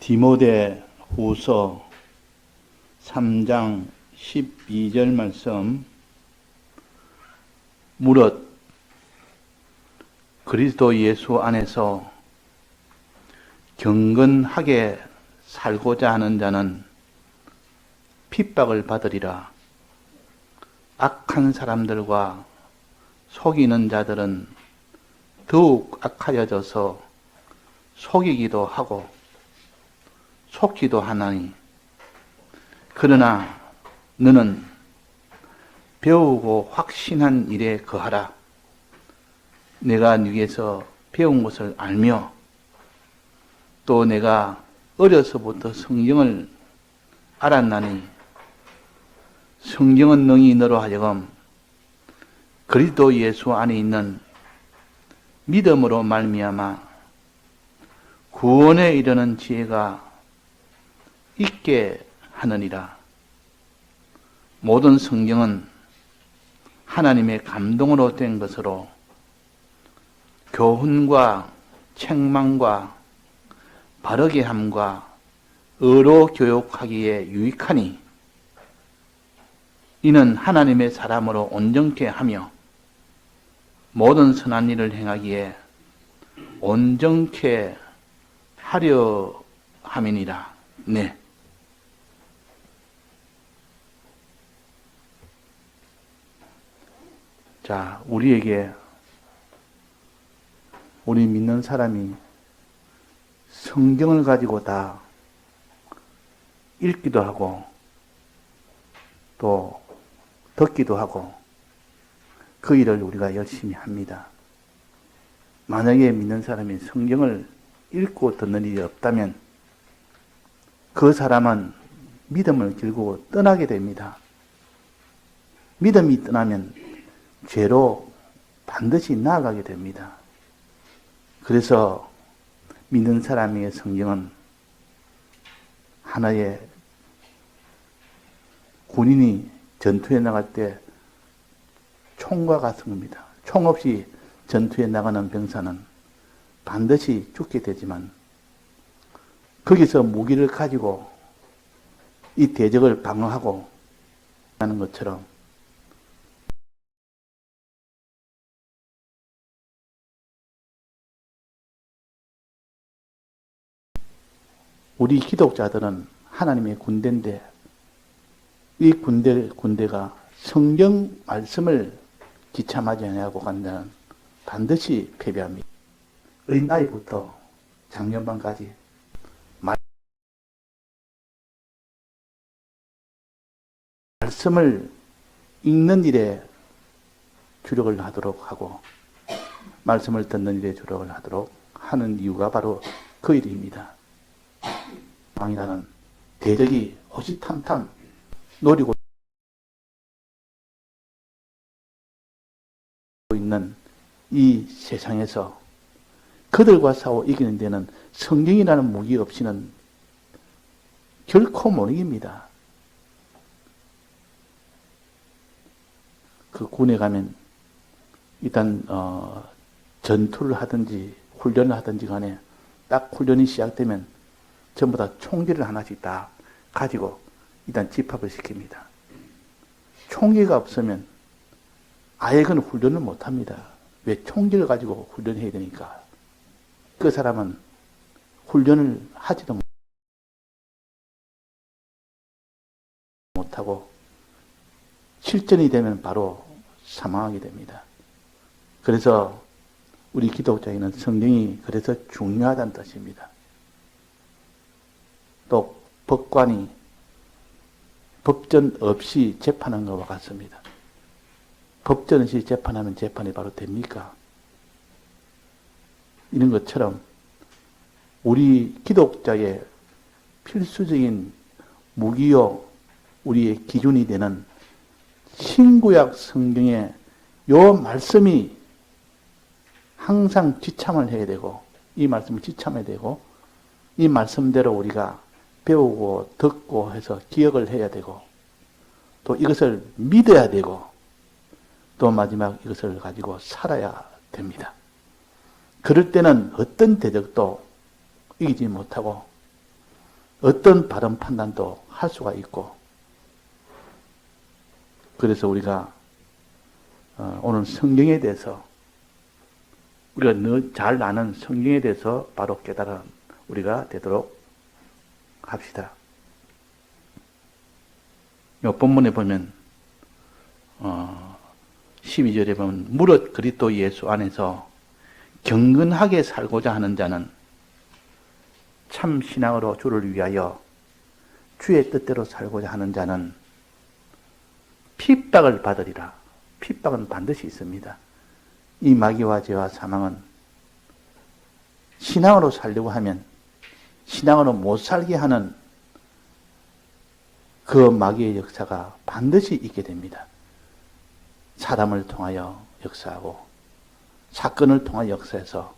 디모데 후서 3장 12절 말씀. 무릇 그리스도 예수 안에서 경건하게 살고자 하는 자는 핍박을 받으리라. 악한 사람들과 속이는 자들은 더욱 악하여져서 속이기도 하고 속기도 하나니, 그러나 너는 배우고 확신한 일에 거하라. 내가 네게서 배운 것을 알며 또 내가 어려서부터 성경을 알았나니, 성경은 능히 너로 하여금 그리스도 예수 안에 있는 믿음으로 말미암아 구원에 이르는 지혜가 있게 하느니라. 모든 성경은 하나님의 감동으로 된 것으로 교훈과 책망과 바르게 함과 의로 교육하기에 유익하니, 이는 하나님의 사람으로 온전케 하며 모든 선한 일을 행하기에 온전케 하려 함이니라. 네. 자, 우리에게, 우리 믿는 사람이 성경을 가지고 다 읽기도 하고 또 듣기도 하고 그 일을 우리가 열심히 합니다. 만약에 믿는 사람이 성경을 읽고 듣는 일이 없다면 그 사람은 믿음을 결국 떠나게 됩니다. 믿음이 떠나면 죄로 반드시 나아가게 됩니다. 그래서 믿는 사람의 성경은 하나의 군인이 전투에 나갈 때 총과 같은 겁니다. 총 없이 전투에 나가는 병사는 반드시 죽게 되지만, 거기서 무기를 가지고 이 대적을 방어하고 하는 것처럼 우리 기독자들은 하나님의 군대인데, 이 군대가 성경 말씀을 지참하지 않고 간다면 반드시 패배합니다. 어린아이부터 장년반까지 말씀을 읽는 일에 주력을 하도록 하고 말씀을 듣는 일에 주력을 하도록 하는 이유가 바로 그 일입니다. 왕이라는 대적이 호시탐탐 노리고 있는 이 세상에서 그들과 싸워 이기는 데는 성경이라는 무기 없이는 결코 못 이깁니다. 그 군에 가면 일단 전투를 하든지 훈련을 하든지 간에 딱 훈련이 시작되면 전부 다 총기를 하나씩 다 가지고 일단 집합을 시킵니다. 총기가 없으면 아예 그는 훈련을 못합니다. 왜? 총기를 가지고 훈련해야 되니까. 그 사람은 훈련을 하지도 못하고 실전이 되면 바로 사망하게 됩니다. 그래서 우리 기독자에게는 성경이 그래서 중요하다는 뜻입니다. 또 법관이 법전 없이 재판한 것과 같습니다. 법전 없이 재판하면 재판이 바로 됩니까? 이런 것처럼 우리 기독자의 필수적인 무기요, 우리의 기준이 되는 신구약 성경의 요 말씀이 항상 지참을 해야 되고, 이 말씀을 지참해야 되고, 이 말씀대로 우리가 배우고 듣고 해서 기억을 해야 되고, 또 이것을 믿어야 되고, 또 마지막 이것을 가지고 살아야 됩니다. 그럴 때는 어떤 대적도 이기지 못하고 어떤 바른 판단도 할 수가 있고, 그래서 우리가 오늘 성경에 대해서, 우리가 잘 아는 성경에 대해서 바로 깨달은 우리가 되도록 합시다. 이 본문에 보면 12절에 보면 무릇 그리스도 예수 안에서 경건하게 살고자 하는 자는 참 신앙으로 주를 위하여 주의 뜻대로 살고자 하는 자는 핍박을 받으리라. 핍박은 반드시 있습니다. 이 마귀와 죄와 사망은 신앙으로 살려고 하면 신앙으로 못 살게 하는 그 마귀의 역사가 반드시 있게 됩니다. 사람을 통하여 역사하고 사건을 통하여 역사해서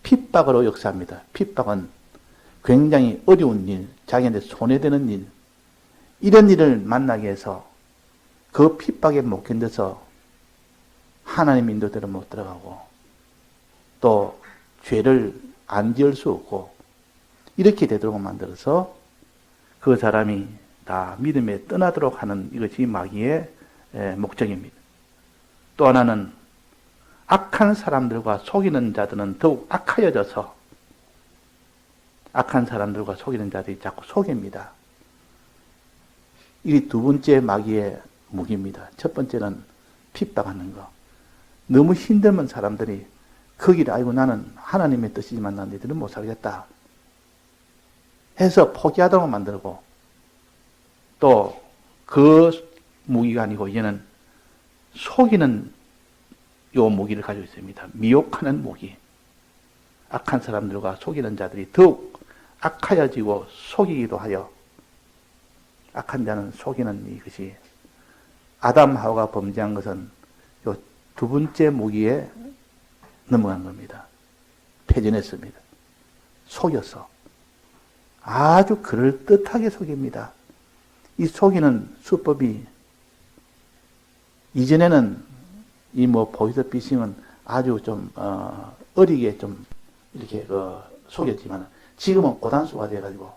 핍박으로 역사합니다. 핍박은 굉장히 어려운 일, 자기한테 손해되는 일, 이런 일을 만나게 해서 그 핍박에 못 견뎌서 하나님 인도대로 못 들어가고 또 죄를 안 지을 수 없고 이렇게 되도록 만들어서 그 사람이 다 믿음에 떠나도록 하는 이것이 마귀의 목적입니다. 또 하나는 악한 사람들과 속이는 자들은 더욱 악하여져서 악한 사람들과 속이는 자들이 자꾸 속입니다. 이 두 번째 마귀의 무기입니다. 첫 번째는 핍박하는 거. 너무 힘들면 사람들이 거기를 알고 나는 하나님의 뜻이지만 난 너희들은 못 살겠다 해서 포기하도록 만들고 또 그 무기가 아니고 얘는 속이는 요 무기를 가지고 있습니다. 미혹하는 무기. 악한 사람들과 속이는 자들이 더욱 악하여지고 속이기도 하여 악한 자는 속이는 이것이 아담 하와가 범죄한 것은 요 두 번째 무기에 넘어간 겁니다. 패전했습니다. 속여서 아주 그럴듯하게 속입니다. 이 속이는 수법이 이전에는 이 보이스피싱은 아주 좀 어리게 좀 이렇게 속였지만 지금은 고단수가 돼가지고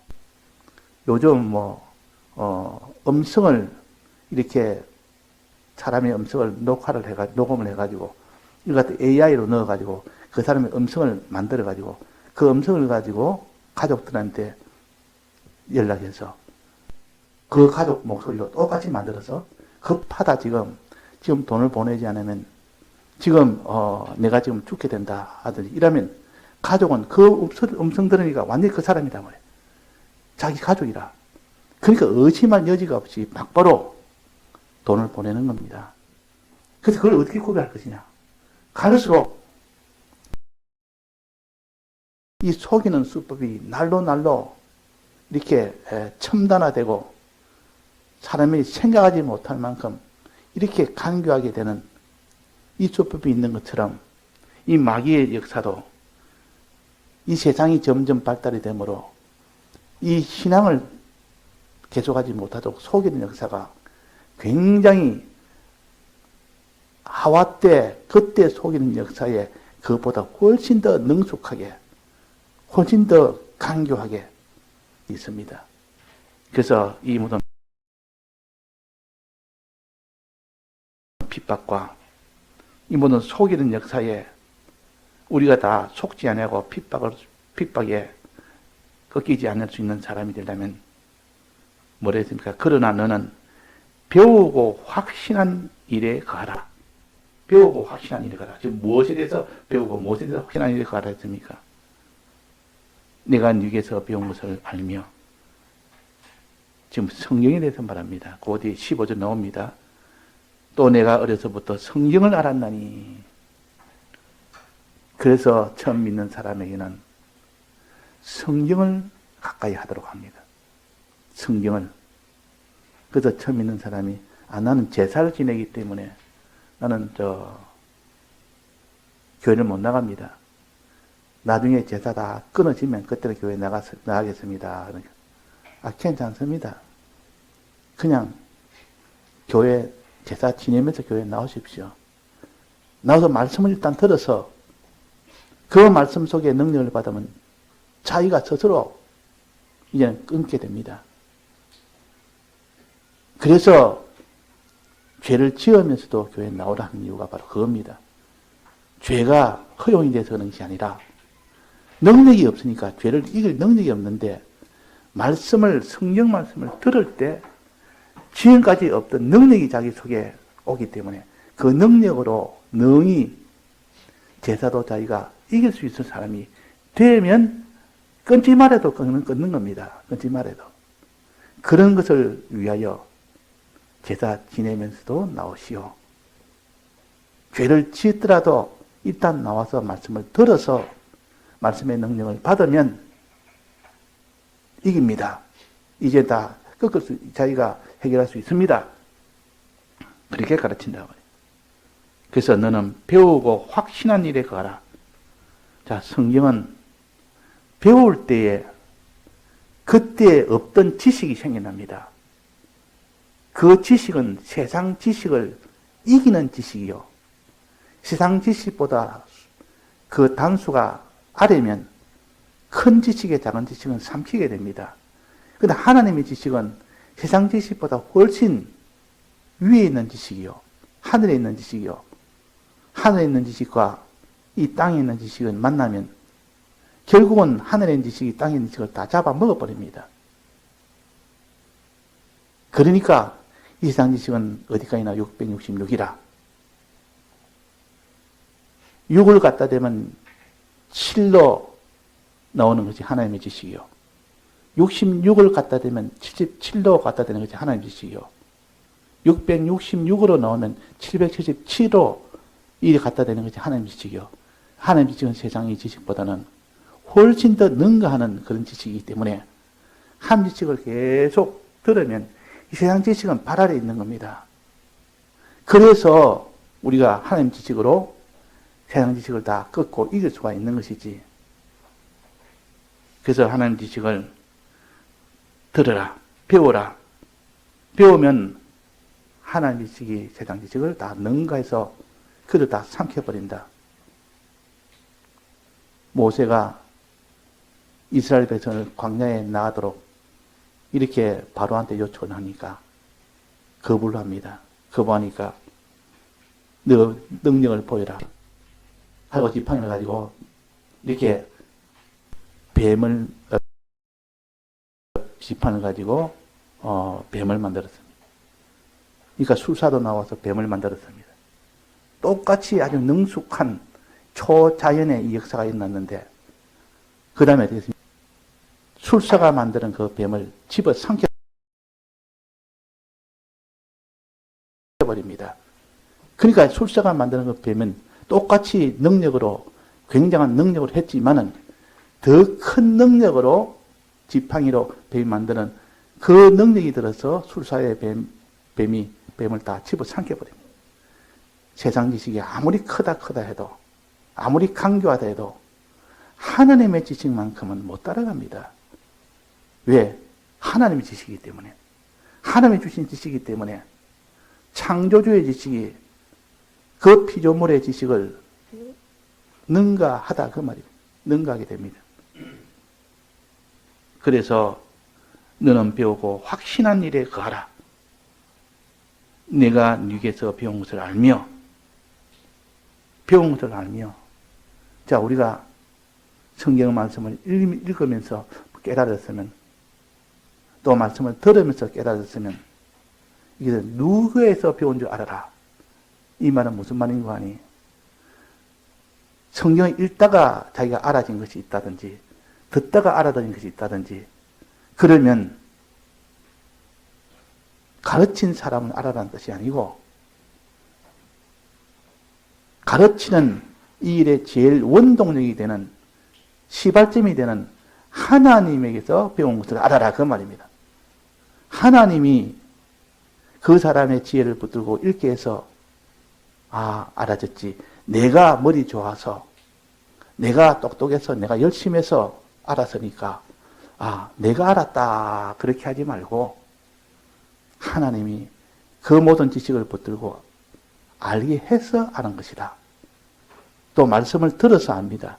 요즘 음성을 이렇게 사람의 음성을 녹음을 해가지고 이거 같은 AI로 넣어가지고 그 사람의 음성을 만들어가지고 그 음성을 가지고 가족들한테 연락해서 그 가족 목소리로 똑같이 만들어서 급하다 지금 돈을 보내지 않으면 지금 내가 지금 죽게 된다 하더니 이러면 가족은 그 음성 들으니까 완전히 그 사람이다 말이야. 자기 가족이라. 그러니까 의심할 여지가 없이 막바로 돈을 보내는 겁니다. 그래서 그걸 어떻게 구별할 것이냐. 갈수록 이 속이는 수법이 날로 이렇게 첨단화되고 사람이 생각하지 못할 만큼 이렇게 간교하게 되는 이 수법이 있는 것처럼 이 마귀의 역사도 이 세상이 점점 발달이 되므로 이 신앙을 계속하지 못하도록 속이는 역사가 굉장히 하와 때 그때 속이는 역사에 그것보다 훨씬 더 능숙하게 훨씬 더 간교하게 있습니다. 그래서 이 모든 핍박과 이 모든 속이는 역사에 우리가 다 속지 않고 핍박에 꺾이지 않을 수 있는 사람이 되려면 뭐라 했습니까? 그러나 너는 배우고 확신한 일에 가라. 배우고 확신한 일에 가라. 지금 무엇에 대해서 배우고 무엇에 대해서 확신한 일에 가라 했습니까? 내가 네게서 배운 것을 알며 지금 성경에 대해서 말합니다. 그 뒤에 15절 나옵니다. 또 내가 어려서부터 성경을 알았나니 그래서 처음 믿는 사람에게는 성경을 가까이 하도록 합니다. 성경을. 그래서 처음 믿는 사람이 나는 제사를 지내기 때문에 나는 교회를 못 나갑니다. 나중에 제사 다 끊어지면 그때는 교회 나가겠습니다. 그러니까 괜찮습니다. 그냥 교회 제사 지내면서 교회 나오십시오. 나와서 말씀을 일단 들어서 그 말씀 속에 능력을 받으면 자기가 스스로 이제는 끊게 됩니다. 그래서 죄를 지으면서도 교회에 나오라 하는 이유가 바로 그겁니다. 죄가 허용이 돼서 그런 것이 아니라 능력이 없으니까 죄를 이길 능력이 없는데 성경 말씀을 들을 때 지금까지 없던 능력이 자기 속에 오기 때문에 그 능력으로 능히 제사도 자기가 이길 수 있을 사람이 되면 끊지 말아도 끊는 겁니다. 끊지 말아도. 그런 것을 위하여 제사 지내면서도 나오시오. 죄를 지었더라도 일단 나와서 말씀을 들어서 말씀의 능력을 받으면 이깁니다. 이제 다 자기가 해결할 수 있습니다. 그렇게 가르친다고. 그래서 너는 배우고 확신한 일에 가라. 자, 성경은 배울 때에 그때 없던 지식이 생겨납니다. 그 지식은 세상 지식을 이기는 지식이요. 세상 지식보다 그 단수가 아래면 큰 지식에 작은 지식은 삼키게 됩니다. 그런데 하나님의 지식은 세상 지식보다 훨씬 위에 있는 지식이요. 하늘에 있는 지식이요. 하늘에 있는 지식과 이 땅에 있는 지식은 만나면 결국은 하늘에 있는 지식이 땅에 있는 지식을 다 잡아먹어버립니다. 그러니까 이 세상 지식은 어디까지나 666이라. 6을 갖다 대면 7로 나오는 것이 하나님의 지식이요. 66을 갖다 대면 77로 갖다 대는 것이 하나님의 지식이요. 666으로 나오면 777로 일이 갖다 대는 것이 하나님의 지식이요. 하나님의 지식은 세상의 지식보다는 훨씬 더 능가하는 그런 지식이기 때문에 한 지식을 계속 들으면 이 세상 지식은 발 아래 있는 겁니다. 그래서 우리가 하나님 지식으로 세상 지식을 다 꺾고 이길 수가 있는 것이지. 그래서 하나님 지식을 들으라, 배워라. 배우면 하나님 지식이 세상 지식을 다 능가해서 그를 다 삼켜버린다. 모세가 이스라엘 백성을 광야에 나가도록 이렇게 바로한테 요청을 하니까 거부를 합니다. 거부하니까 너 능력을 보여라 하고 지팡이를 가지고 이렇게 지팡이를 가지고 뱀을 만들었습니다. 그러니까 술사도 나와서 뱀을 만들었습니다. 똑같이 아주 능숙한 초자연의 이 역사가 일어났는데 그 다음에 어떻게 했습니까? 술사가 만드는 그 뱀을 집어 삼켜버립니다. 그러니까 술사가 만드는 그 뱀은 똑같이 능력으로 굉장한 능력을 했지만은 더 큰 능력으로 지팡이로 뱀을 만드는 그 능력이 들어서 술사의 뱀이 뱀을 다 집어 삼켜버립니다. 세상 지식이 아무리 크다 해도 아무리 강교하다 해도 하나님의 지식만큼은 못 따라갑니다. 왜? 하나님의 지식이기 때문에. 하나님이 주신 지식이기 때문에 창조주의 지식이 그 피조물의 지식을 능가하다 그 말입니다. 능가하게 됩니다. 그래서 너는 배우고 확신한 일에 거하라. 내가 네게서 배운 것을 알며 자, 우리가 성경 말씀을 읽으면서 깨달았으면 또 말씀을 들으면서 깨달았으면 이게 누구에서 배운 줄 알아라. 이 말은 무슨 말인 거 아니? 성경을 읽다가 자기가 알아진 것이 있다든지 듣다가 알아들은 것이 있다든지 그러면 가르친 사람은 알아라는 뜻이 아니고 가르치는 이 일의 제일 원동력이 되는 시발점이 되는 하나님에게서 배운 것을 알아라 그 말입니다. 하나님이 그 사람의 지혜를 붙들고 읽게 해서 알아졌지. 내가 머리 좋아서 내가 똑똑해서 내가 열심히 해서 알았으니까 내가 알았다 그렇게 하지 말고 하나님이 그 모든 지식을 붙들고 알게 해서 아는 것이다. 또 말씀을 들어서 압니다.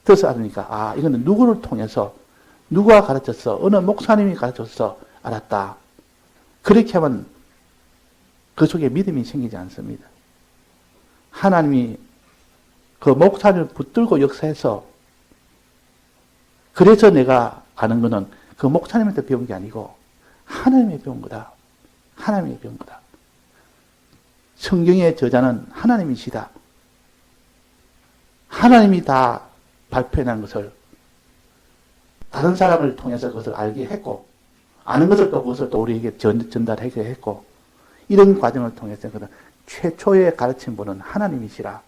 들어서 알으니까 이거는 누구를 통해서 누가 가르쳤어? 어느 목사님이 가르쳤어? 알았다. 그렇게 하면 그 속에 믿음이 생기지 않습니다. 하나님이 그 목사님을 붙들고 역사해서 그래서 내가 아는 거는 그 목사님한테 배운 게 아니고 하나님이 배운 거다. 하나님이 배운 거다. 성경의 저자는 하나님이시다. 하나님이 다 발표해낸 것을 다른 사람을 통해서 그것을 알게 했고, 아는 것을 또 그것을 또 우리에게 전달하게 했고, 이런 과정을 통해서 최초의 가르친 분은 하나님이시라.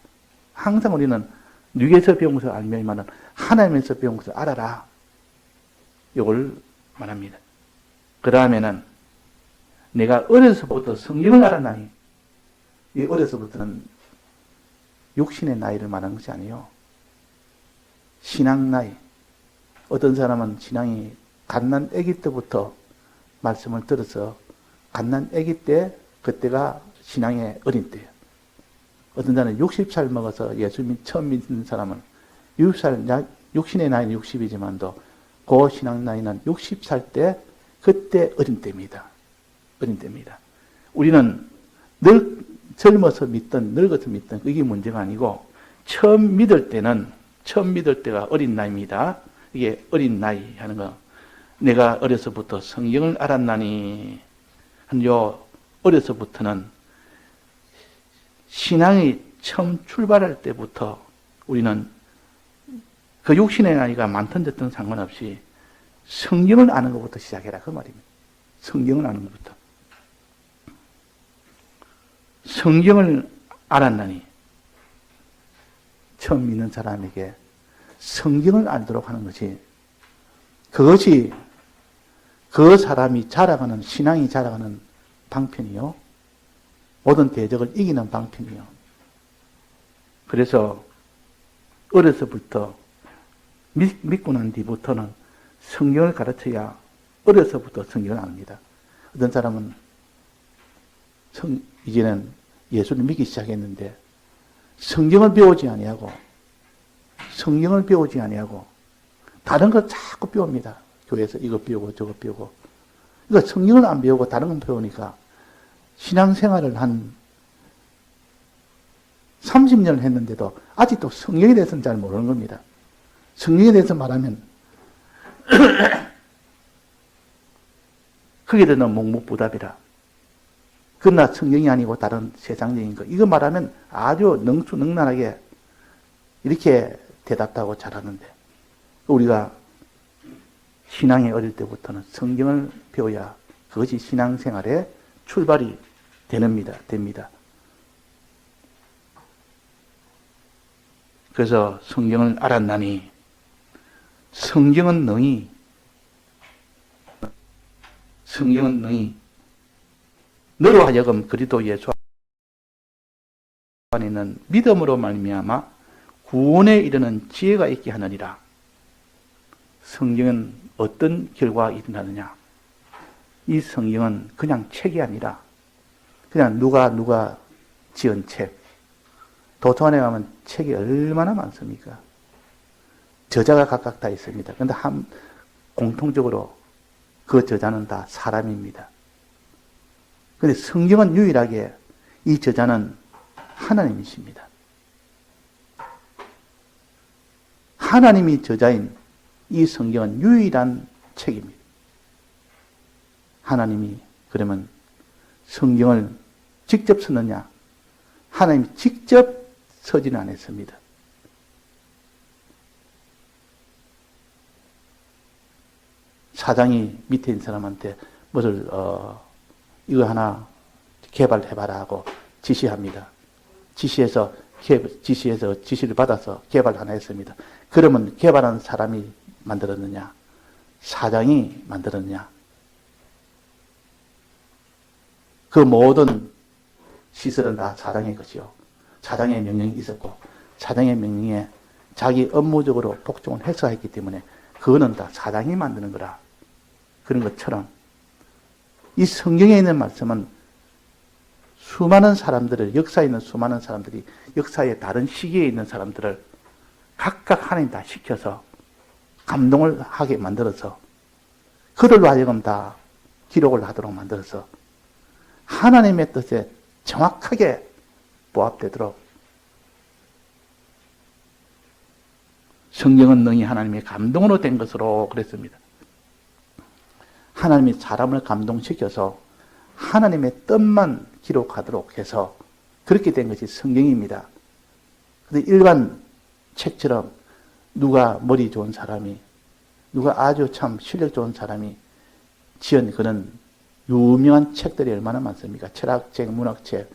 항상 우리는 누구에서 배운 것을 알면은 하나님에서 배운 것을 알아라. 이걸 말합니다. 그 다음에는 내가 어려서부터 성경을 알았나니, 이 어려서부터는 육신의 나이를 말하는 것이 아니에요. 신앙 나이. 어떤 사람은 신앙이 갓난 아기 때부터 말씀을 들어서 갓난 아기 때 그때가 신앙의 어린 때예요. 어떤 사람은 60살 먹어서 예수 처음 믿는 사람은 60살, 육신의 나이는 60이지만도 그 신앙 나이는 60살 때 그때 어린 때입니다. 어린 때입니다. 우리는 젊어서 믿든 늙어서 믿든 그게 문제가 아니고 처음 믿을 때가 어린 나이입니다. 이게 어린 나이 하는 거. 내가 어려서부터 성경을 알았나니 한 요 어려서부터는 신앙이 처음 출발할 때부터 우리는 그 육신의 나이가 많든 적든 상관없이 성경을 아는 것부터 시작해라 그 말입니다. 성경을 아는 것부터. 성경을 알았나니 처음 믿는 사람에게 성경을 알도록 하는 것이 그것이 그 사람이 자라가는 신앙이 자라가는 방편이요. 모든 대적을 이기는 방편이요. 그래서 어려서부터 믿고 난 뒤부터는 성경을 가르쳐야 어려서부터 성경을 압니다. 어떤 사람은 이제는 예수를 믿기 시작했는데 성경을 배우지 아니하고 다른 걸 자꾸 배웁니다. 교회에서 이거 배우고 저거 배우고. 그러니까 성경을 안 배우고 다른 건 배우니까 신앙생활을 한 30년을 했는데도 아직도 성경에 대해서는 잘 모르는 겁니다. 성경에 대해서 말하면 그게 되는 묵묵부답이라. 그러나 성경이 아니고 다른 세상적인 거. 이거 말하면 아주 능수능란하게 이렇게 대답하고 잘하는데 우리가 신앙에 어릴 때부터는 성경을 배워야 그것이 신앙생활의 출발이 됩니다. 그래서 성경을 알았나니 성경은 능히 너로 하여금 그리스도 예수 안에 있는 믿음으로 말미암아 구원에 이르는 지혜가 있게 하느니라. 성경은 어떤 결과가 일어나느냐? 이 성경은 그냥 책이 아니라 그냥 누가 지은 책. 도서관에 가면 책이 얼마나 많습니까? 저자가 각각 다 있습니다. 그런데 공통적으로 그 저자는 다 사람입니다. 그런데 성경은 유일하게 이 저자는 하나님이십니다. 하나님이 저자인 이 성경은 유일한 책입니다. 하나님이 그러면 성경을 직접 썼느냐? 하나님이 직접 서지는 않았습니다. 사장이 밑에 있는 사람한테 뭐를 이거 하나 개발해봐라 하고 지시합니다. 지시해서 지시를 받아서 개발 하나 했습니다. 그러면 개발한 사람이 만들었느냐? 사장이 만들었느냐? 그 모든 시설은 다 사장의 것이요. 사장의 명령이 있었고 사장의 명령에 자기 업무적으로 복종을 해서 했기 때문에 그거는 다 사장이 만드는 거라. 그런 것처럼 이 성경에 있는 말씀은 수많은 사람들을, 역사에 있는 수많은 사람들이 역사의 다른 시기에 있는 사람들을 각각 하나님 다 시켜서 감동을 하게 만들어서 그들로 하여금 다 기록을 하도록 만들어서 하나님의 뜻에 정확하게 부합되도록 성경은 능히 하나님의 감동으로 된 것으로 그랬습니다. 하나님이 사람을 감동시켜서 하나님의 뜻만 기록하도록 해서 그렇게 된 것이 성경입니다. 근데 일반 책처럼 누가 머리 좋은 사람이, 누가 아주 참 실력 좋은 사람이 지은 그런 유명한 책들이 얼마나 많습니까? 철학책, 문학책,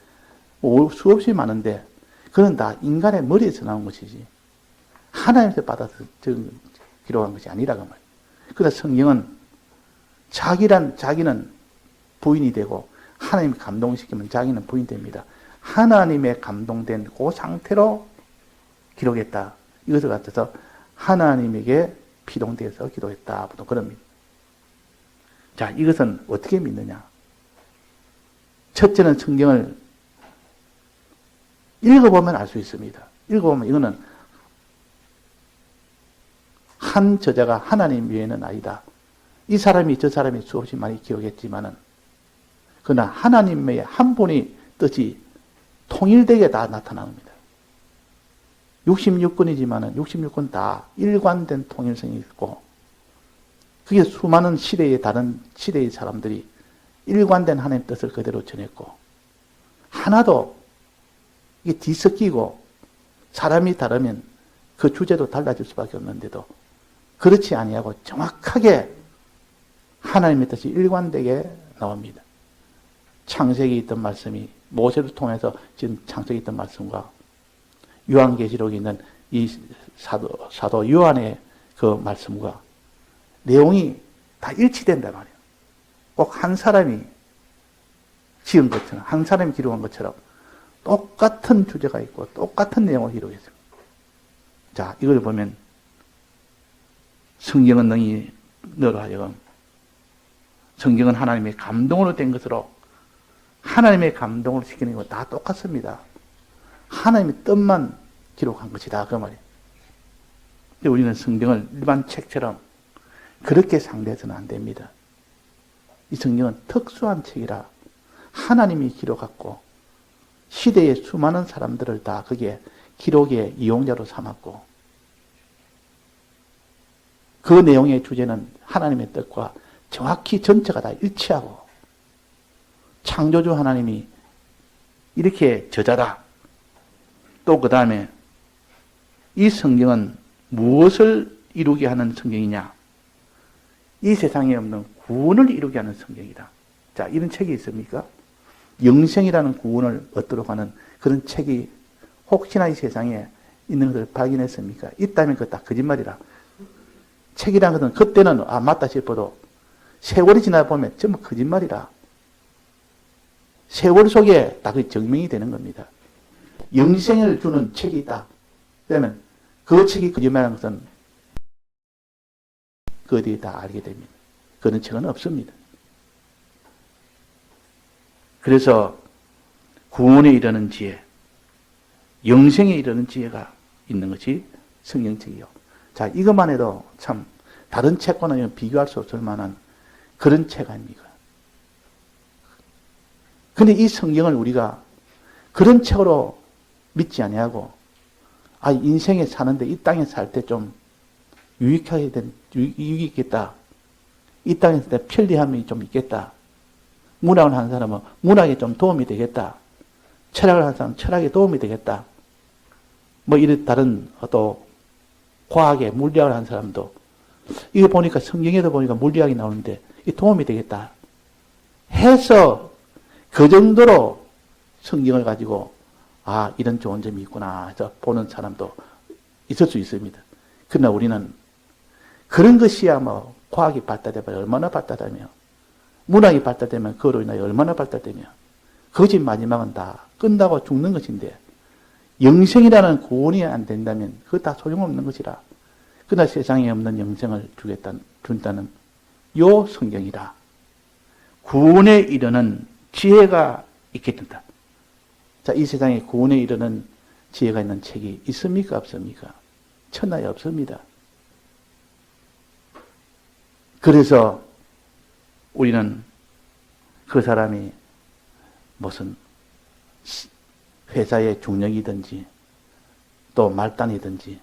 수없이 많은데 그건 다 인간의 머리에서 나온 것이지 하나님께서 받아서 기록한 것이 아니라고 말이에요. 그래서 성경은 자기는 부인이 되고 하나님이 감동시키면 자기는 부인이 됩니다. 하나님의 감동된 그 상태로 기록했다. 이것을 갖춰서 하나님에게 피동되어서 기록했다. 보통 그럽니다. 자, 이것은 어떻게 믿느냐? 첫째는 성경을 읽어보면 알 수 있습니다. 읽어보면 이거는 한 저자가 하나님 외에는 아니다. 이 사람이 저 사람이 수없이 많이 기록했지만은 그러나 하나님의 한 분의 뜻이 통일되게 다 나타납니다. 66권이지만은 66권 다 일관된 통일성이 있고 그게 수많은 시대의 다른 시대의 사람들이 일관된 하나님의 뜻을 그대로 전했고 하나도 이게 뒤섞이고 사람이 다르면 그 주제도 달라질 수밖에 없는데도 그렇지 아니하고 정확하게 하나님의 뜻이 일관되게 나옵니다. 창세기에 있던 말씀이 모세를 통해서 지금 창세기에 있던 말씀과 요한계시록에 있는 이 사도 요한의 그 말씀과 내용이 다 일치된단 말이에요. 꼭 한 사람이 지은 것처럼, 한 사람이 기록한 것처럼 똑같은 주제가 있고 똑같은 내용을 기록했습니다. 자, 이걸 보면 성경은 능히 너로 하여금 성경은 하나님의 감동으로 된 것으로 하나님의 감동을 시키는 거 다 똑같습니다. 하나님의 뜻만 기록한 것이다. 그 말이에요. 우리는 성경을 일반 책처럼 그렇게 상대해서는 안 됩니다. 이 성경은 특수한 책이라 하나님이 기록했고 시대의 수많은 사람들을 다 그게 기록의 이용자로 삼았고 그 내용의 주제는 하나님의 뜻과 정확히 전체가 다 일치하고 창조주 하나님이 이렇게 저자다. 또 그 다음에 이 성경은 무엇을 이루게 하는 성경이냐? 이 세상에 없는 구원을 이루게 하는 성경이다. 자, 이런 책이 있습니까? 영생이라는 구원을 얻도록 하는 그런 책이 혹시나 이 세상에 있는 것을 발견했습니까? 있다면 그거 다 거짓말이라. 책이라는 것은 그때는 맞다 싶어도 세월이 지나 보면 전부 거짓말이라. 세월 속에 다 그 증명이 되는 겁니다. 영생을 주는 책이 있다. 그러면 그 책이 거짓말하는 것은 그 어디에 다 알게 됩니다. 그런 책은 없습니다. 그래서 구원에 이르는 지혜, 영생에 이르는 지혜가 있는 것이 성경책이요. 자, 이것만 해도 참 다른 책과는 비교할 수 없을 만한 그런 책 아닙니까? 근데 이 성경을 우리가 그런 책으로 믿지 아니하고 인생에 사는데 이 땅에 살 때 좀 유익이 있겠다. 이 땅에 살 때 편리함이 좀 있겠다. 문학을 하는 사람은 문학에 좀 도움이 되겠다. 철학을 하는 사람은 철학에 도움이 되겠다. 뭐 이런 다른 또 과학에 물리학을 하는 사람도 이거 보니까 성경에도 보니까 물리학이 나오는데 이 도움이 되겠다. 해서 그 정도로 성경을 가지고 이런 좋은 점이 있구나 해서 보는 사람도 있을 수 있습니다. 그러나 우리는 그런 것이야 뭐 과학이 발달되면 얼마나 발달되며 문학이 발달되면 그로 인하여 얼마나 발달되며 그것이 마지막은 다 끝나고 죽는 것인데 영생이라는 구원이 안 된다면 그거 다 소용없는 것이라. 그러나 세상에 없는 영생을 준다는 요 성경이라. 구원에 이르는 지혜가 있게 된다. 자, 이 세상에 구원에 이르는 지혜가 있는 책이 있습니까? 없습니까? 천하에 없습니다. 그래서 우리는 그 사람이 무슨 회사의 중령이든지 또 말단이든지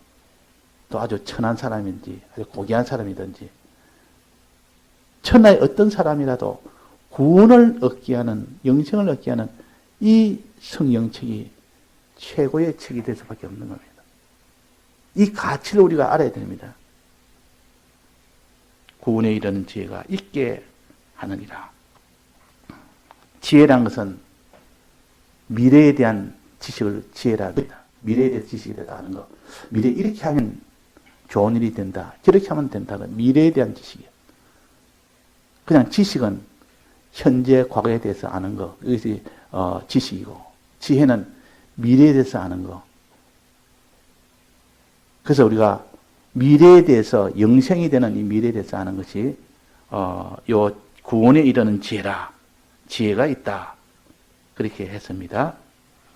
또 아주 천한 사람인지 아주 고귀한 사람이든지 천하의 어떤 사람이라도 구원을 얻게 하는, 영생을 얻게 하는 이 성령책이 최고의 책이 될 수밖에 없는 겁니다. 이 가치를 우리가 알아야 됩니다. 구원에 이르는 지혜가 있게 하느니라. 지혜란 것은 미래에 대한 지식을 지혜라 합니다. 미래에 대한 지식이 되다 하는 거. 미래 이렇게 하면 좋은 일이 된다. 저렇게 하면 된다. 미래에 대한 지식이에요. 그냥 지식은 현재, 과거에 대해서 아는 거. 이것이 지식이고, 지혜는 미래에 대해서 아는 거. 그래서 우리가 미래에 대해서, 영생이 되는 이 미래에 대해서 아는 것이 요 구원에 이르는 지혜라. 지혜가 있다. 그렇게 했습니다.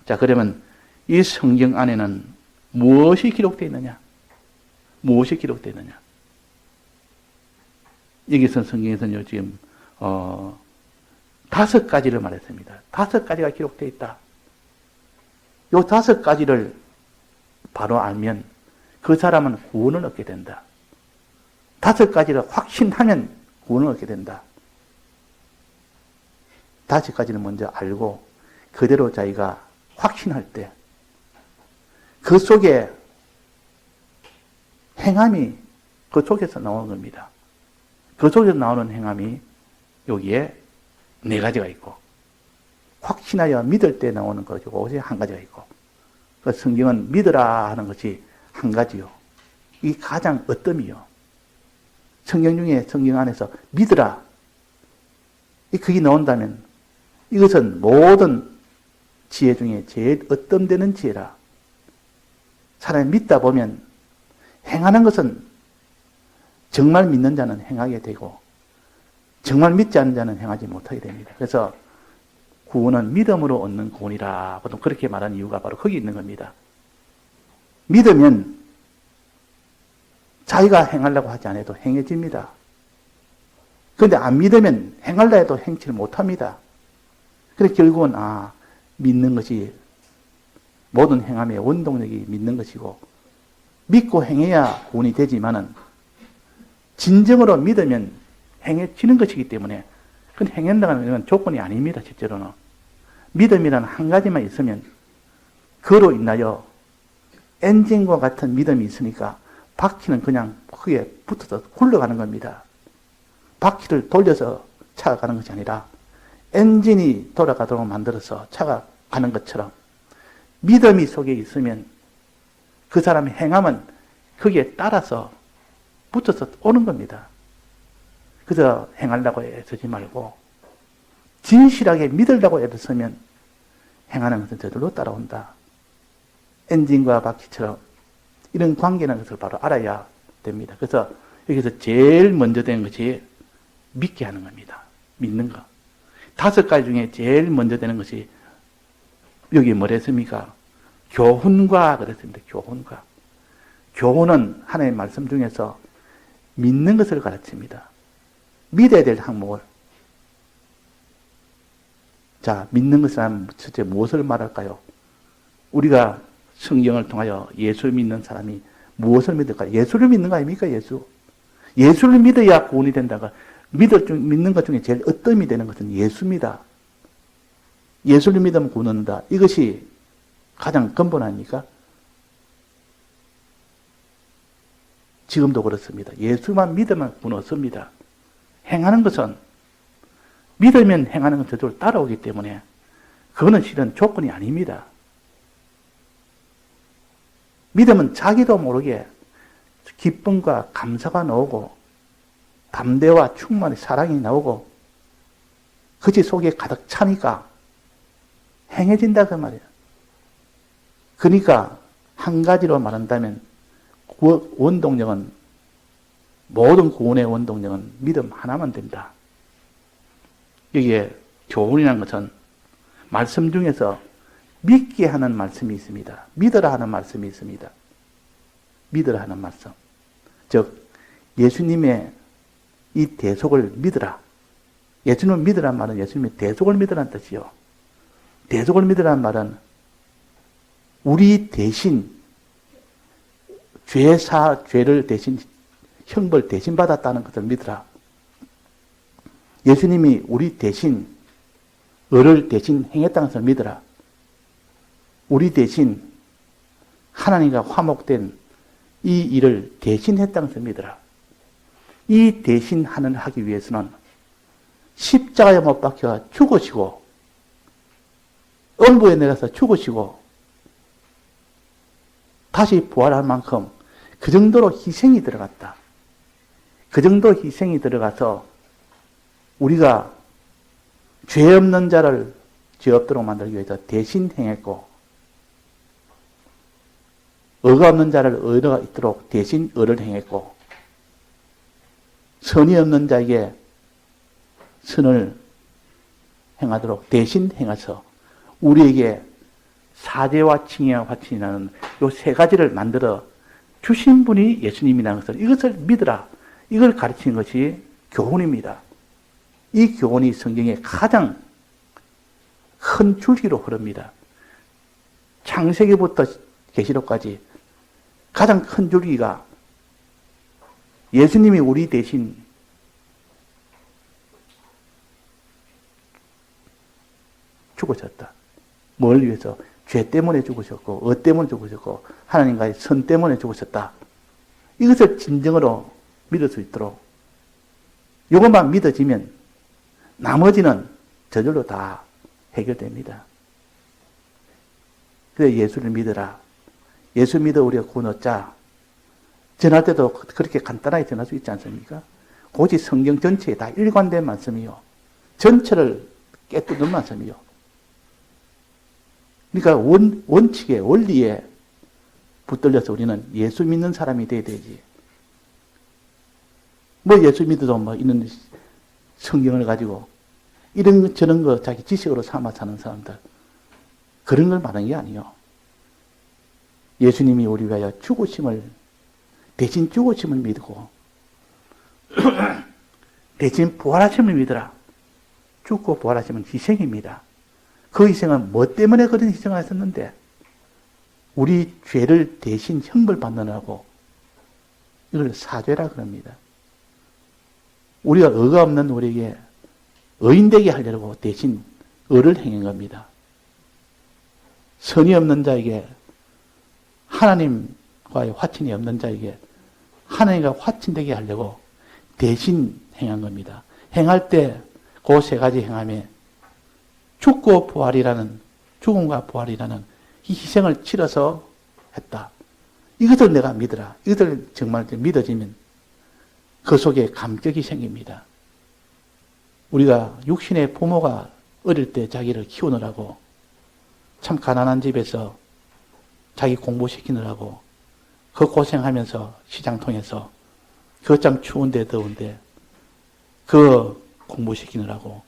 자, 그러면 이 성경 안에는 무엇이 기록되어 있느냐? 무엇이 기록되어 있느냐? 여기서 성경에서는 지금 5가지를 말했습니다. 5가지가 기록되어 있다. 요 5가지를 바로 알면 그 사람은 구원을 얻게 된다. 5가지를 확신하면 구원을 얻게 된다. 5가지를 먼저 알고 그대로 자기가 확신할 때 그 속에 행함이 그 속에서 나오는 겁니다. 그 속에서 나오는 행함이 여기에 4가지가 있고 확신하여 믿을 때 나오는 것이 한 가지가 있고 그 성경은 믿으라 하는 것이 한 가지요. 이 가장 어뜸이요. 성경 중에 성경 안에서 믿으라. 그게 나온다면 이것은 모든 지혜 중에 제일 어뜸되는 지혜라. 사람이 믿다 보면 행하는 것은 정말 믿는 자는 행하게 되고 정말 믿지 않는 자는 행하지 못하게 됩니다. 그래서 구원은 믿음으로 얻는 구원이라 보통 그렇게 말하는 이유가 바로 거기 있는 겁니다. 믿으면 자기가 행하려고 하지 않아도 행해집니다. 그런데 안 믿으면 행하려 해도 행치를 못합니다. 그래서 결국은 믿는 것이 모든 행함의 원동력이 믿는 것이고 믿고 행해야 구원이 되지만은 진정으로 믿으면 행해지는 것이기 때문에 그건 행한다는 건 조건이 아닙니다. 실제로는 믿음이라는 한 가지만 있으면 그로 인하여 엔진과 같은 믿음이 있으니까 바퀴는 그냥 그에 붙어서 굴러가는 겁니다. 바퀴를 돌려서 차가 가는 것이 아니라 엔진이 돌아가도록 만들어서 차가 가는 것처럼 믿음이 속에 있으면 그 사람의 행함은 거기에 따라서 붙어서 오는 겁니다. 그래서 행하려고 애쓰지 말고 진실하게 믿으려고 애쓰면 행하는 것은 저절로 따라온다. 엔진과 바퀴처럼 이런 관계라는 것을 바로 알아야 됩니다. 그래서 여기서 제일 먼저 된 것이 믿게 하는 겁니다. 믿는 것. 5가지 중에 제일 먼저 되는 것이 여기 뭐랬습니까? 교훈과 그랬습니다. 교훈과. 교훈은 하나님의 말씀 중에서 믿는 것을 가르칩니다. 믿어야 될 항목을. 자, 믿는 것을 하면 첫째 무엇을 말할까요? 우리가 성경을 통하여 예수를 믿는 사람이 무엇을 믿을까요? 예수를 믿는 거 아닙니까? 예수. 예수를 믿어야 구원이 된다가 믿는 것 중에 제일 어뜸이 되는 것은 예수입니다. 예수를 믿으면 구원 얻는다. 이것이 가장 근본 아닙니까? 지금도 그렇습니다. 예수만 믿으면 구원 얻습니다. 행하는 것은 믿으면 행하는 건 저절로 따라오기 때문에 그거는 실은 조건이 아닙니다. 믿으면 자기도 모르게 기쁨과 감사가 나오고 담대와 충만의 사랑이 나오고 그치 속에 가득 차니까 행해진다 그 말이에요. 그러니까 한 가지로 말한다면 원동력은 모든 구원의 원동력은 믿음 하나만 된다. 여기에 교훈이라는 것은 말씀 중에서 믿게 하는 말씀이 있습니다. 믿으라 하는 말씀이 있습니다. 믿으라 하는 말씀. 즉 예수님의 이 대속을 믿으라. 예수님을 믿으란 말은 예수님의 대속을 믿으란 뜻이요. 대속을 믿으란 말은 우리 대신 죄를 대신 형벌 대신 받았다는 것을 믿으라. 예수님이 우리 대신 의를 대신 행했다는 것을 믿으라. 우리 대신 하나님과 화목된 이 일을 대신했다는 것을 믿으라. 이 대신하는 하기 위해서는 십자가에 못 박혀 죽으시고 음부에 내려서 죽으시고 다시 부활할 만큼 그 정도로 희생이 들어갔다. 그 정도 희생이 들어가서 우리가 죄 없는 자를 죄 없도록 만들기 위해서 대신 행했고 의가 없는 자를 의가 있도록 대신 의를 행했고 선이 없는 자에게 선을 행하도록 대신 행해서 우리에게 사죄와 칭의와 화친이라는 이 세 가지를 만들어 주신 분이 예수님이라는 것을 이것을 믿으라. 이걸 가르치는 것이 교훈입니다. 이 교훈이 성경의 가장 큰 줄기로 흐릅니다. 창세기부터 계시록까지 가장 큰 줄기가 예수님이 우리 대신 죽으셨다. 뭘 위해서? 죄 때문에 죽으셨고, 의 때문에 죽으셨고, 하나님과의 선 때문에 죽으셨다. 이것을 진정으로 믿을 수 있도록 이것만 믿어지면 나머지는 저절로 다 해결됩니다. 그래 예수를 믿어라. 예수 믿어 우리가 구원 얻자. 전할 때도 그렇게 간단하게 전할 수 있지 않습니까? 고지 성경 전체에 다 일관된 말씀이요. 전체를 깨뜨리는 말씀이요. 그러니까 원칙에 원리에 붙들려서 우리는 예수 믿는 사람이 돼야 되지. 뭐 예수 믿어도 뭐 이런 성경을 가지고 이런 거 저런 거 자기 지식으로 삼아 사는 사람들 그런 걸 말하는 게 아니요. 예수님이 우리 위하여 대신 죽으심을 믿고 대신 부활하심을 믿으라. 죽고 부활하심은 희생입니다. 그 희생은 뭐 때문에 그런 희생을 하셨는데 우리 죄를 대신 형벌 받느라고 이걸 사죄라 그럽니다. 우리가 의가 없는 우리에게 의인되게 하려고 대신 의를 행한 겁니다. 선이 없는 자에게 하나님과의 화친이 없는 자에게 하나님과 화친되게 하려고 대신 행한 겁니다. 행할 때 그 세 가지 행함에 죽고 부활이라는 죽음과 부활이라는 이 희생을 치러서 했다. 이것을 내가 믿으라. 이것을 정말 믿어지면 그 속에 감격이 생깁니다. 우리가 육신의 부모가 어릴 때 자기를 키우느라고 참 가난한 집에서 자기 공부시키느라고 그 고생하면서 시장통에서 그 참 추운데 더운데 그 공부시키느라고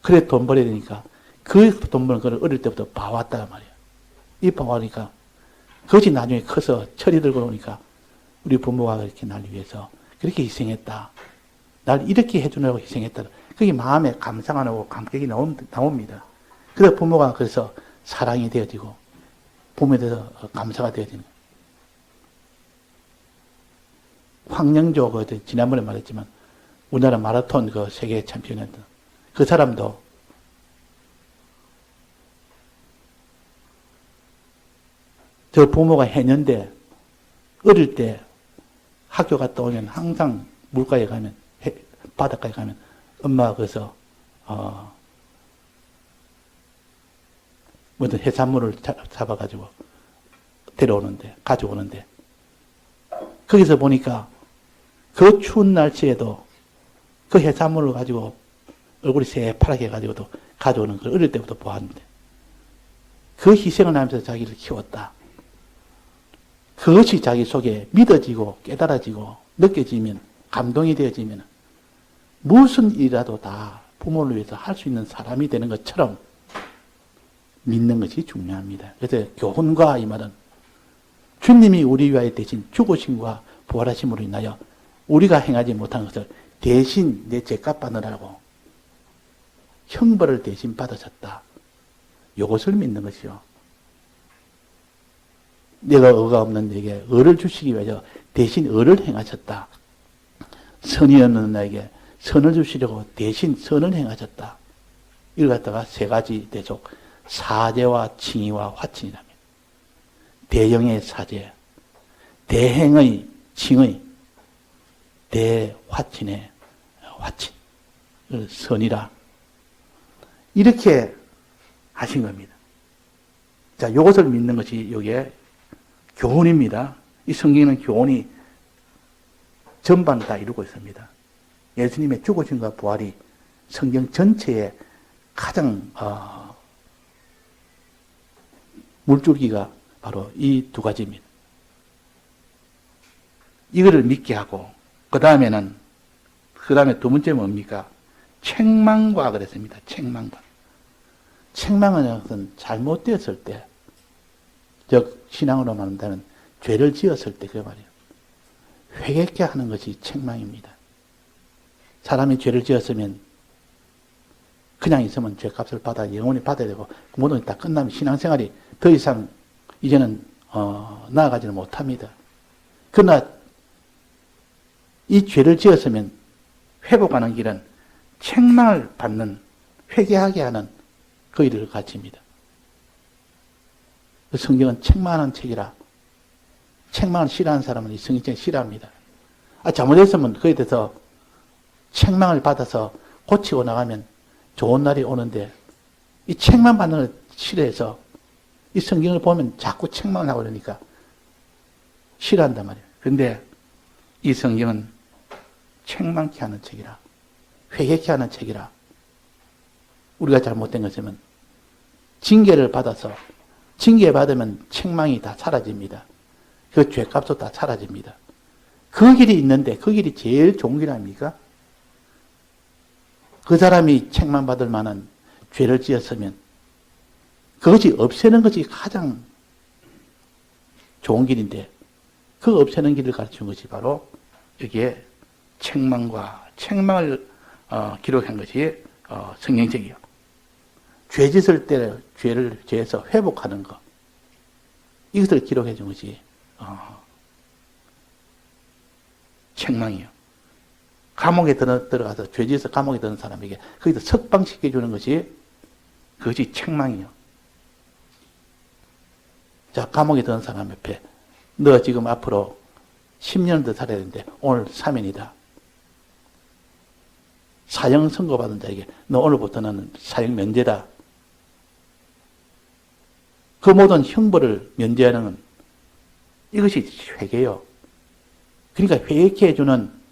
그래 돈 벌어야 되니까 그 돈 버는 걸 어릴 때부터 봐왔단 말이야. 이 봐오니까 그것이 나중에 커서 철이 들고 오니까 우리 부모가 그렇게 날 위해서 그렇게 희생했다. 날 이렇게 해주려고 희생했다. 그게 마음에 감사가 나고 감격이 나옵니다. 그래서 부모가 그래서 사랑이 되어지고 부모에 대해서 감사가 되어지는 거예요. 황영조 지난번에 말했지만 우리나라 마라톤 그 세계 챔피언이었던 그 사람도 저 부모가 해년대 어릴 때 학교 갔다 오면 항상 물가에 가면 바닷가에 가면 엄마가 거기서 무슨 해산물을 잡아가지고 가져오는데 거기서 보니까 그 추운 날씨에도 그 해산물을 가지고 얼굴이 새파랗게 해가지고도 가져오는 걸 어릴 때부터 보았는데 그 희생을 하면서 자기를 키웠다. 그것이 자기 속에 믿어지고 깨달아지고 느껴지면 감동이 되어지면 무슨 일이라도 다 부모를 위해서 할 수 있는 사람이 되는 것처럼 믿는 것이 중요합니다. 그래서 교훈과 이 말은 주님이 우리 위하여 대신 죽으심과 부활하심으로 인하여 우리가 행하지 못한 것을 대신 내 죄값 받느라고 형벌을 대신 받으셨다. 이것을 믿는 것이요. 내가 의가 없는 내게 의를 주시기 위해서 대신 의를 행하셨다. 선이 없는 나에게 선을 주시려고 대신 선을 행하셨다. 이걸 갖다가 세 가지 대속, 사죄와 칭의와 화친이라며. 대형의 사죄, 대행의 칭의, 대화친의 화친, 선이라. 이렇게 하신 겁니다. 자, 이것을 믿는 것이 이게 교훈입니다. 이 성경에는 교훈이 전반 다 이루고 있습니다. 예수님의 죽으심과 부활이 성경 전체에 가장 물줄기가 바로 이 두 가지입니다. 이거를 믿게 하고 그 다음에 두 번째 뭡니까? 책망과 그랬습니다. 책망과. 책망은 것은 잘못되었을 때, 즉 신앙으로 말한다면 죄를 지었을 때 그 말이에요. 회개케 하는 것이 책망입니다. 사람이 죄를 지었으면 그냥 있으면 죄값을 받아 영원히 받아야 되고 모든 게 다 끝나면 신앙생활이 더 이상 이제는 나아가지는 못합니다. 그러나 이 죄를 지었으면 회복하는 길은 책망을 받는, 회개하게 하는 그 일을 가르칩니다. 성경은 책망하는 책이라. 책망을 싫어하는 사람은 이 성경책 싫어합니다. 잘못했으면 그에 대해서 책망을 받아서 고치고 나가면 좋은 날이 오는데 이 책망 받는 걸 싫어해서 이 성경을 보면 자꾸 책망을 하고 그러니까 싫어한단 말이에요. 그런데 이 성경은 책망케 하는 책이라, 회개케 하는 책이라. 우리가 잘못된 것이면 징계를 받아서, 징계받으면 책망이 다 사라집니다. 그 죄값도 다 사라집니다. 그 길이 있는데 그 길이 제일 좋은 길 아닙니까? 그 사람이 책망받을 만한 죄를 지었으면 그것이 없애는 것이 가장 좋은 길인데 그 없애는 길을 가르치는 것이 바로 여기에 책망을 기록한 것이 성경책이요. 죄 짓을 때 죄에서 회복하는 것, 이것을 기록해 준 것이 책망이요. 감옥에 들어가서 죄 짓어서 감옥에 드는 사람에게 거기서 석방시켜 주는 것이 그것이 책망이요. 자, 감옥에 드는 사람 옆에 너 지금 앞으로 10년 더 살아야 되는데 오늘 사면이다. 사형 선고받은 자에게 너 오늘부터는 사형 면제다. 그 모든 형벌을 면제하는 건 이것이 회개요. 그러니까 회개케 해주는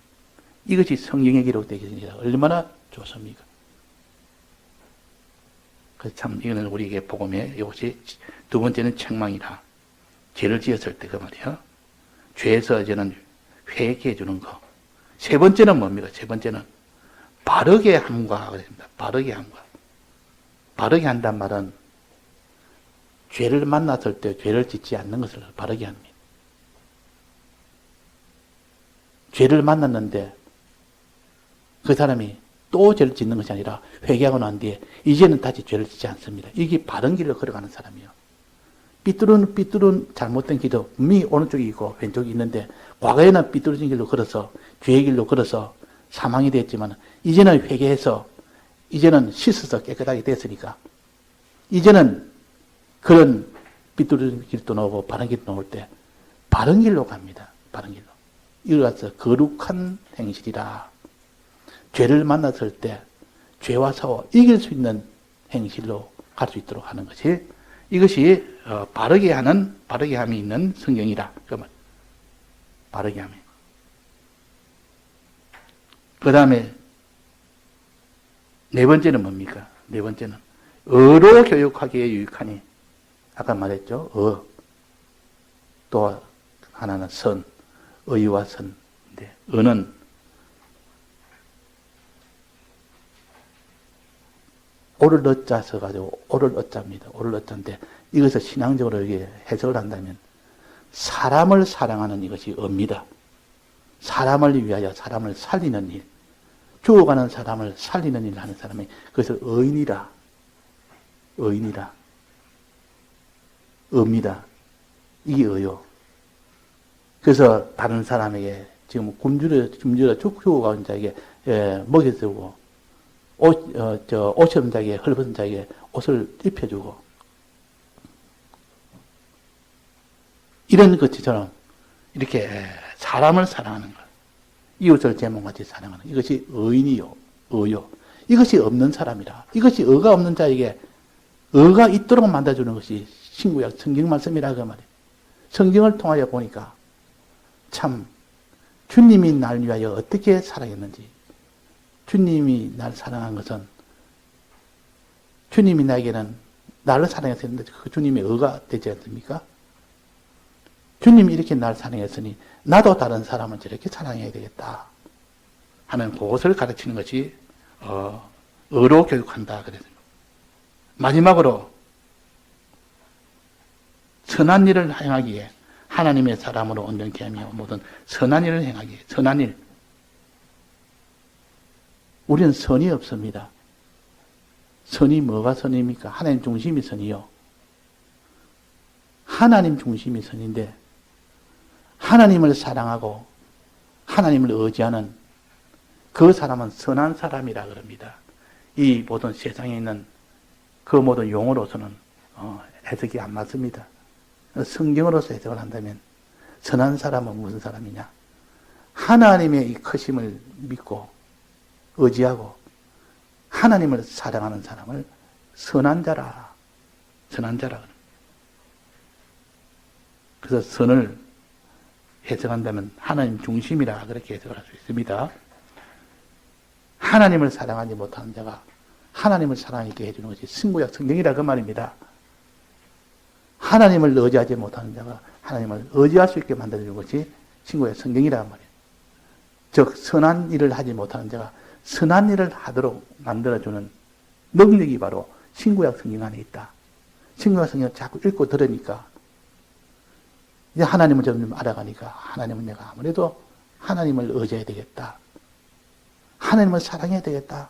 이것이 성경에 기록되겠습니다. 얼마나 좋습니까? 그래서 참 이거는 우리에게 복음의 이것이 두 번째는 책망이라. 죄를 지었을 때 그 말이에요. 죄에서 이제는 회개해 주는 거. 세 번째는 뭡니까? 세 번째는 바르게 함과 그랬습니다. 바르게 함과. 바르게 한단 말은 죄를 만났을 때 죄를 짓지 않는 것을 바르게 합니다. 죄를 만났는데 그 사람이 또 죄를 짓는 것이 아니라 회개하고 난 뒤에 이제는 다시 죄를 짓지 않습니다. 이게 바른 길을 걸어가는 사람이에요. 삐뚤은 잘못된 길도 분명히 오른쪽이 있고 왼쪽이 있는데 과거에는 삐뚤어진 길로 걸어서 죄의 길로 걸어서 사망이 됐지만 이제는 회개해서 이제는 씻어서 깨끗하게 됐으니까 이제는 그런 삐뚤어진 길도 나오고 바른 길도 나올 때 바른 길로 갑니다. 바른 길로. 이걸 갖서 거룩한 행실이라. 죄를 만났을 때 죄와 싸워 이길 수 있는 행실로 갈 수 있도록 하는 것이 이것이 바르게 함이 있는 성경이라. 그러면 바르게 함이. 그 다음에 네 번째는 뭡니까? 네 번째는 의로 교육하기에 유익하니. 아까 말했죠. 또 하나는 선, 의와 선인데 의는 오를 어짜 써가지고 오를 어짜입니다. 오를 어짜인데 이것을 신앙적으로 이게 해석을 한다면 사람을 사랑하는 이것이 의입니다. 사람을 위하여 사람을 살리는 일. 죽어가는 사람을 살리는 일을 하는 사람이 그것을 의인이라. 의인이라. 의입니다. 이게 의요. 그래서 다른 사람에게 지금 굶주려 죽어가는 자에게 먹여주고 옷이 없는 자에게 헐벗은 자에게 옷을 입혀주고 이런 것처럼 이렇게 사람을 사랑하는 것, 이웃을 제목같이 사랑하는 이것이 의인이요, 의요. 이것이 없는 사람이라. 이것이 의가 없는 자에게 의가 있도록 만들어주는 것이 신구약 성경 말씀이라 그 말이에요. 성경을 통하여 보니까 참 주님이 날 위하여 어떻게 사랑했는지, 주님이 날 사랑한 것은 주님이 나에게는 나를 사랑했었는데 그 주님의 의가 되지 않습니까? 주님이 이렇게 날 사랑했으니 나도 다른 사람을 저렇게 사랑해야 되겠다 하는 그것을 가르치는 것이 의로 교육한다 그랬습니다. 마지막으로 선한 일을 행하기에 하나님의 사람으로 온전케 하며 모든 선한 일을 행하기에 선한 일. 우리는 선이 없습니다. 선이 뭐가 선입니까? 하나님 중심이 선이요. 하나님 중심이 선인데 하나님을 사랑하고 하나님을 의지하는 그 사람은 선한 사람이라 그럽니다. 이 모든 세상에 있는 그 모든 용어로서는 해석이 안 맞습니다. 성경으로서 해석을 한다면 선한 사람은 무슨 사람이냐? 하나님의 이 크심을 믿고 의지하고 하나님을 사랑하는 사람을 선한 자라. 선한 자라. 그래서 선을 해석한다면 하나님 중심이라 그렇게 해석을 할 수 있습니다. 하나님을 사랑하지 못하는 자가 하나님을 사랑하게 해주는 것이 신구약 성경이라 그 말입니다. 하나님을 의지하지 못하는 자가 하나님을 의지할 수 있게 만들어주는 것이 신구약 성경이라 말이에요. 즉 선한 일을 하지 못하는 자가 선한 일을 하도록 만들어주는 능력이 바로 신구약 성경 안에 있다. 신구약 성경을 자꾸 읽고 들으니까 이제 하나님을 점점 알아가니까 하나님은 내가 아무래도 하나님을 의지해야 되겠다. 하나님을 사랑해야 되겠다.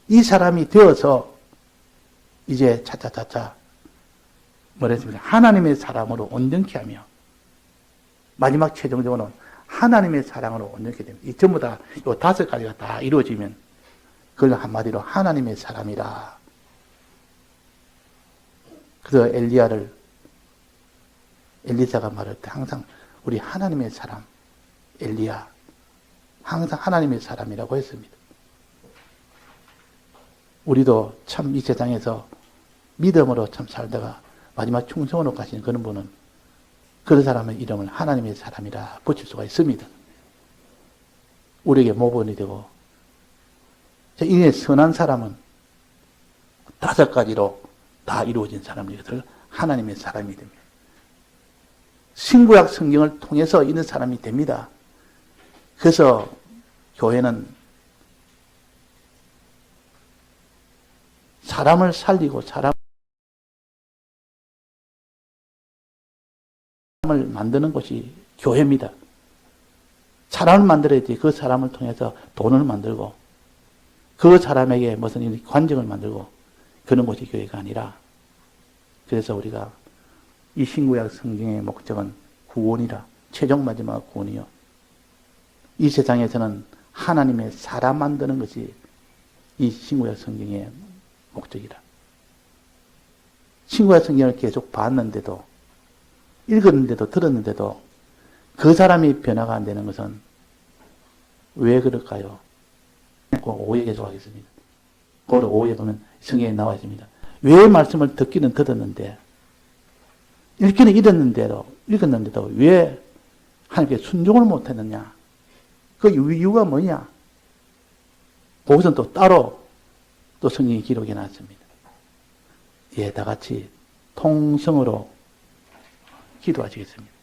이 사람이 되어서 이제 차차차차 뭐랬습니까? 하나님의 사랑으로 온전케 하며 마지막 최종적으로는 하나님의 사랑으로 온전케 됩니다. 이 전부 다 이 5가지가 다 이루어지면 그걸 한마디로 하나님의 사람이라. 그래서 엘리사가 말할 때 항상 우리 하나님의 사람, 엘리야, 항상 하나님의 사람이라고 했습니다. 우리도 참 이 세상에서 믿음으로 참 살다가 마지막 충성으로 가신 그런 분은 그런 사람의 이름을 하나님의 사람이라 붙일 수가 있습니다. 우리에게 모범이 되고 이 선한 사람은 5가지로 다 이루어진 사람이 것을 하나님의 사람이 됩니다. 신구약 성경을 통해서 있는 사람이 됩니다. 그래서 교회는 사람을 살리고 사람을 만드는 것이 교회입니다. 사람을 만들어야지 그 사람을 통해서 돈을 만들고 그 사람에게 무슨 관정을 만들고 그런 것이 교회가 아니라 그래서 우리가 이 신구약 성경의 목적은 구원이라 최종 마지막 구원이요. 이 세상에서는 하나님의 사람 만드는 것이 이 신구약 성경의 목적이라. 신구약 성경을 계속 봤는데도 읽었는데도 들었는데도 그 사람이 변화가 안 되는 것은 왜 그럴까요? 그 5에 계속하겠습니다. 그 5에 보면 성경에 나와 있습니다. 왜 말씀을 듣기는 들었는데 읽기는 읽었는데도 왜 하나님께 순종을 못했느냐? 그 이유가 뭐냐? 그것은 또 따로 또 성경이 기록해 놨습니다. 예, 다 같이 통성으로 기도하시겠습니다.